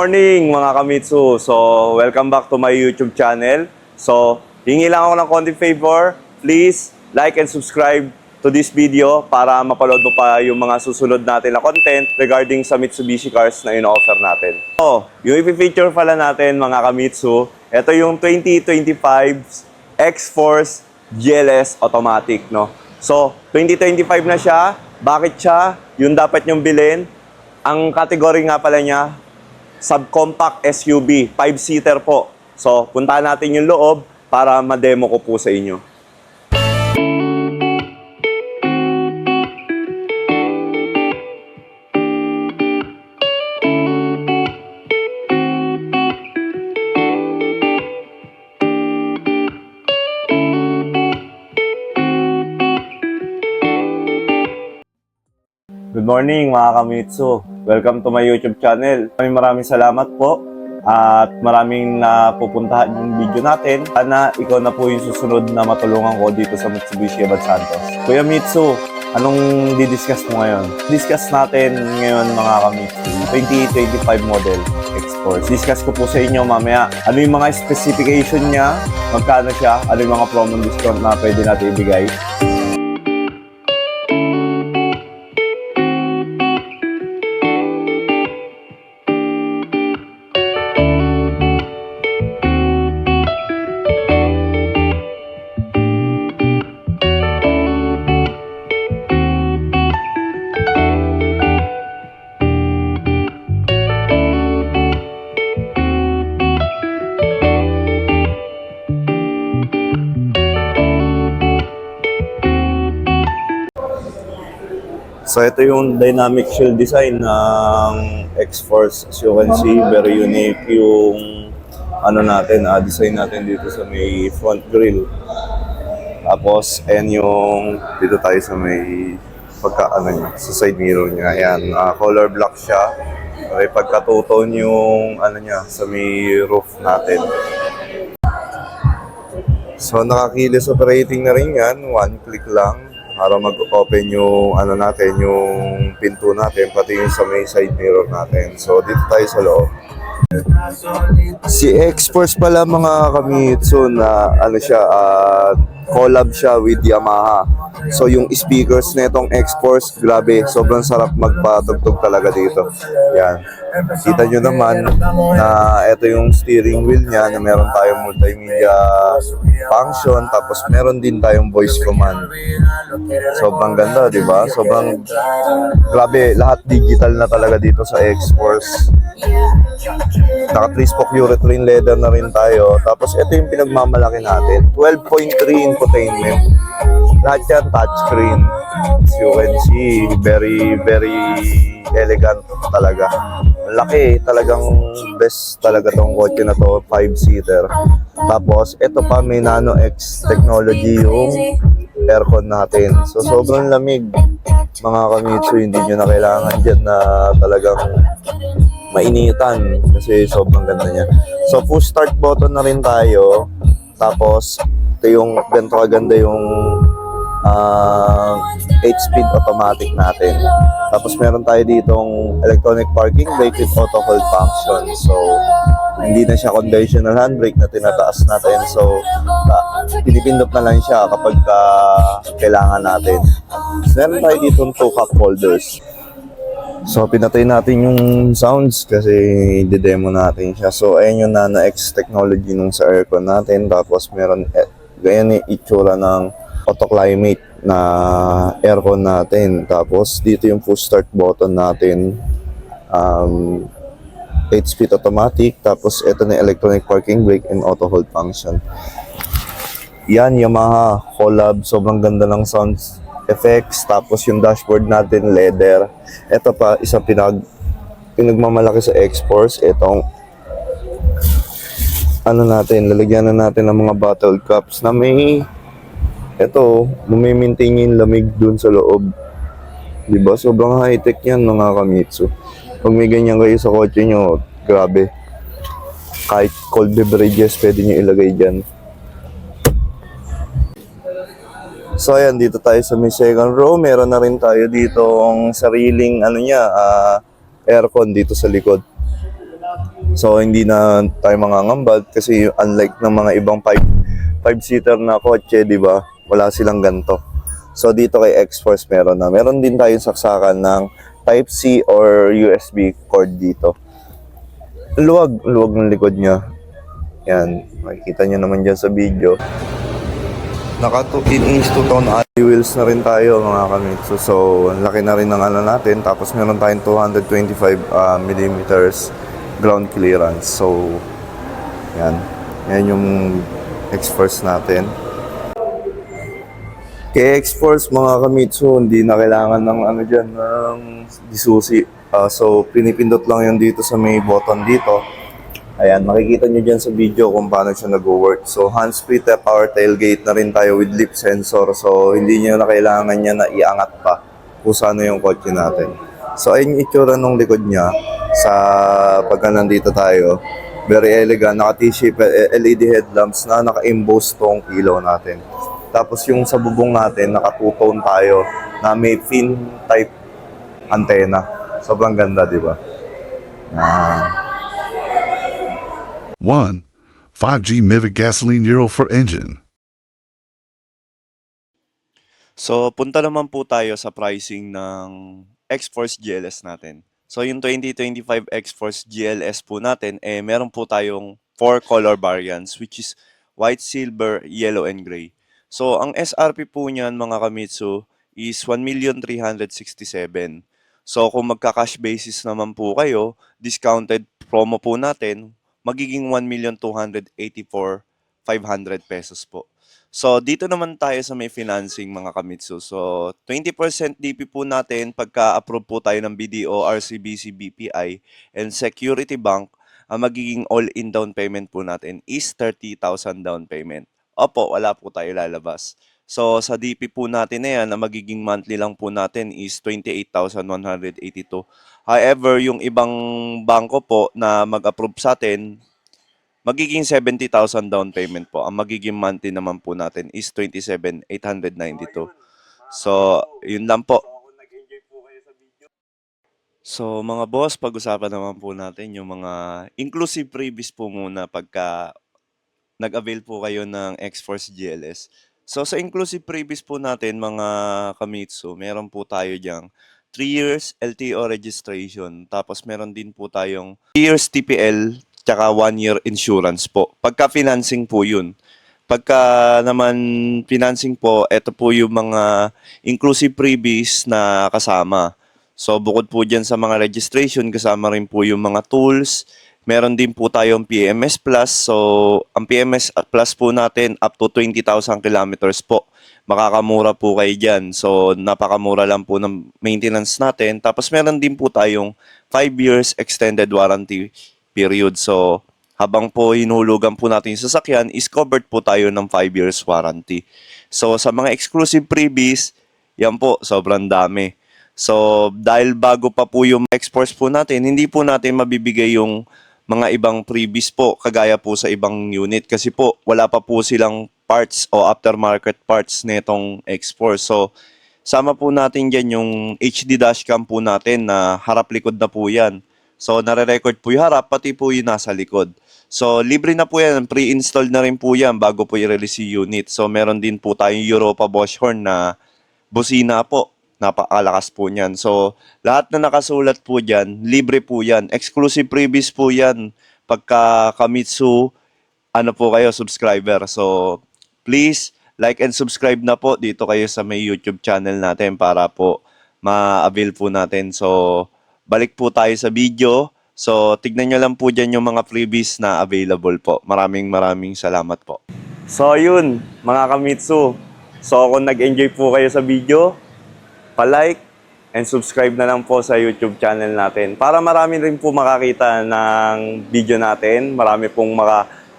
Morning mga Kamitsu! So, welcome back to my YouTube channel. So, hingi lang ako ng konting favor. Please like and subscribe to this video para mapanood mo pa yung mga susunod natin na content regarding sa Mitsubishi cars na ino-offer natin. So, yung i-feature pala natin mga Kamitsu, ito yung 2025 X-Force GLS Automatic, no? So, 2025 na siya. Bakit siya? Yung dapat nyong bilhin. Ang category nga pala niya, subcompact SUV, 5-seater po. So, puntahan natin yung loob para ma-demo ko po sa inyo. Good morning mga Kamitsu. Welcome to my YouTube channel. Maraming salamat po at maraming napupuntahan yung video natin. Sana ikaw na po yung susunod na matulungan ko dito sa Mitsubishi Abad Santos. Kuya Mitsu, anong didiscuss mo ngayon? Discuss natin ngayon mga Kamitsu, 2025 model X-Force. Discuss ko po sa inyo mamaya ano yung mga specification niya, magkano siya, ano yung mga promo discount na pwede natin ibigay. So ito yung dynamic shield design ng X-Force. As you can see, very unique yung natin, design natin dito sa may front grille. Tapos, ayan yung dito tayo sa may niya, sa side mirror niya. Ayan, color black siya. May pagka-two-tone yung niya sa may roof natin. So nakakilis operating na rin yan, one click lang para mag-open yung natin, yung pinto natin, pati yung sa may side mirror natin. So dito tayo sa loob. Si X-Force pala mga Kamitsu na siya, collab siya with Yamaha. So yung speakers na itong X-Force, grabe, sobrang sarap magpatugtog talaga dito. Yan. Kita nyo naman na ito yung steering wheel niya na meron tayong multimedia function, tapos meron din tayong voice command. Sobrang ganda, di ba? Sobrang grabe, lahat digital na talaga dito sa X-Force. Naka 3-spoke urethane leather na rin tayo. Tapos ito yung pinagmamalaki natin, 12.3 infotainment. Lahat yan touchscreen. As you can see, very elegant talaga. Laki, talagang best talaga tong kotse na to, 5-seater. Tapos ito pa, may Nano X technology yung aircon natin. So sobrang lamig mga Kamitsu, hindi nyo na kailangan dyan na talagang mainitan kasi sobrang ganda niya. So push start button na rin tayo. Tapos ito yung ganito kaganda yung 8-speed automatic natin. Tapos meron tayo ditong electronic parking brake with auto hold function. So hindi na siya conventional handbrake na tinataas natin. So pinipindot na lang siya kapag kailangan natin. Meron tayo ditong 2 cup holders. So pinatay natin yung sounds kasi i-demo natin siya. So ayan yung Nano X technology nung sa aircon natin. Tapos meron ganyan yung itsura ng auto climate na aircon natin. Tapos dito yung push start button natin, 8-speed automatic. Tapos ito na electronic parking brake and auto hold function. Yan, Yamaha collab, sobrang ganda ng sounds effects. Tapos yung dashboard natin leather. Ito pa isang pinagmamalaki sa X-Force, itong natin, lalagyan na natin ng mga bottle caps na may maintain yung lamig dun sa loob. Diba? Sobrang high-tech yan mga Kamitsu. Pag may ganyan kayo sa kotse nyo, grabe. Kahit cold beverages, pwede nyo ilagay dyan. So ayan, dito tayo sa may second row. Meron na rin tayo dito ang sariling aircon dito sa likod. So hindi na tayo mangangambad kasi unlike ng mga ibang 5-seater na kotse, di ba? Wala silang ganto. So dito kay X-Force meron na. Meron din tayong saksakan ng Type-C or USB cord dito. Luwag ng likod niya. Yan, makikita niyo naman dyan sa video. Naka 2-inch 2-tone alloy wheels na rin tayo mga kamitsu. So, ang laki na rin ng ano natin. Tapos meron tayong 225 millimeters ground clearance. So, yan. Yan yung X-Force natin. Kay X-Force mga kamitsu, hindi na kailangan ng ano dyan, ng disusi. So, pinipindot lang yun dito sa may button dito. Ayan, makikita nyo dyan sa video kung paano siya nag-work. So, hands-free power tailgate na rin tayo with lip sensor. So, hindi nyo na kailangan niya na iangat pa kung saan yung kotse natin. So, ayun yung itsura ng likod niya sa pagka nandito tayo. Very elegant. Naka-T-shape LED headlamps na naka-emboss tong ilaw natin. Tapos yung sa bubong natin, naka-two-tone tayo na may fin type antenna. Sobrang ganda, di ba? 1. 5G Mivic Gasoline Euro for Engine. So, punta naman po tayo sa pricing ng X-Force GLS natin. So, yung 2025 X-Force GLS po natin, meron po tayong 4 color variants, which is white, silver, yellow, and gray. So, ang SRP po niyan, mga kamitsu, is 1,367,000. So, kung magka-cash basis naman po kayo, discounted promo po natin, magiging 1,284,500 pesos po. So, dito naman tayo sa may financing mga kamitsu. So, 20% DP po natin pagka-approve po tayo ng BDO, RCBC, BPI, and Security Bank, ang magiging all-in down payment po natin is 30,000 down payment. Opo, wala po tayo lalabas. So, sa DP po natin na yan, ang magiging monthly lang po natin is 28,182. However, yung ibang bangko po na mag-approve sa atin, magiging 70,000 down payment po. Ang magiging monthly naman po natin is 27,892. So, yun lang po. So, mga boss, pag-usapan naman po natin yung mga inclusive freebies po muna pagka nag-avail po kayo ng X-Force GLS. So, sa inclusive freebies po natin, mga kamitsu, meron po tayo diyang 3 years LTO registration. Tapos, meron din po tayong 3 years TPL, tsaka 1 year insurance po. Pagka financing po yun. Pagka naman financing po, ito po yung mga inclusive freebies na kasama. So, bukod po dyan sa mga registration, kasama rin po yung mga tools. Meron din po tayong PMS Plus. So, ang PMS Plus po natin up to 20,000 kilometers po. Makakamura po kayo dyan. So, napakamura lang po ng maintenance natin. Tapos, meron din po tayong 5 years extended warranty period. So, habang po hinulugan po natin yung sasakyan, is covered po tayo ng 5 years warranty. So, sa mga exclusive freebies, yan po, sobrang dami. So, dahil bago pa po yung exports po natin, hindi po natin mabibigay yung mga ibang freebies po, kagaya po sa ibang unit. Kasi po, wala pa po silang parts o aftermarket parts netong export. So, sama po natin dyan yung HD dashcam po natin na harap-likod na po yan. So, nare-record po yung harap, pati po yung nasa likod. So, libre na po yan. Pre-installed na rin po yan bago po i-release yung unit. So, meron din po tayong Europa Bosch horn na busina po. Napakalakas po niyan. So, lahat na nakasulat po dyan, libre po yan. Exclusive freebies po yan. Pagka Kamitsu, ano po kayo, subscriber. So, please, like and subscribe na po dito kayo sa may YouTube channel natin para po ma-avail po natin. So, balik po tayo sa video. So, tignan nyo lang po dyan yung mga freebies na available po. Maraming salamat po. So, yun, mga Kamitsu. So, kung nag-enjoy po kayo sa video, pa-like and subscribe na lang po sa YouTube channel natin. Para marami rin po makakita ng video natin. Marami pong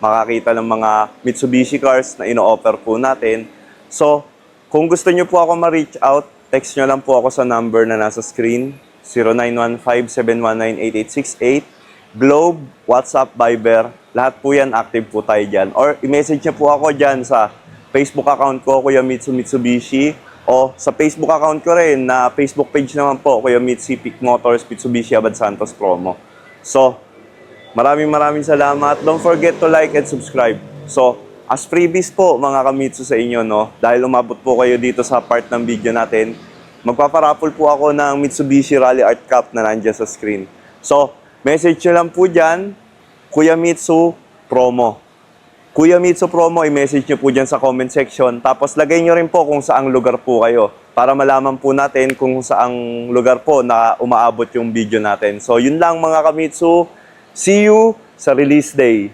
makakita ng mga Mitsubishi cars na ino-offer po natin. So, kung gusto nyo po ako ma-reach out, text nyo lang po ako sa number na nasa screen. 0915-719-8868. Globe, WhatsApp, Viber. Lahat po yan, active po tayo dyan. Or i-message nyo po ako dyan sa Facebook account ko, Kuya Mitsubishi. O sa Facebook account ko rin, na Facebook page naman po, Kuya Mitsi Peak Motors Mitsubishi Abad Santos Promo. So, Maraming salamat. Don't forget to like and subscribe. So, as freebies po mga kamitsu sa inyo, no, dahil umabot po kayo dito sa part ng video natin, magpaparapol po ako ng Mitsubishi Rally Art Cup na nandiyan sa screen. So, message nyo lang po dyan, Kuya Mitsu Promo. Kuya Mitsu Promo, i-message nyo po dyan sa comment section. Tapos lagay nyo rin po kung saang lugar po kayo para malaman po natin kung saang lugar po na umaabot yung video natin. So, yun lang mga kamitsu. See you sa release day.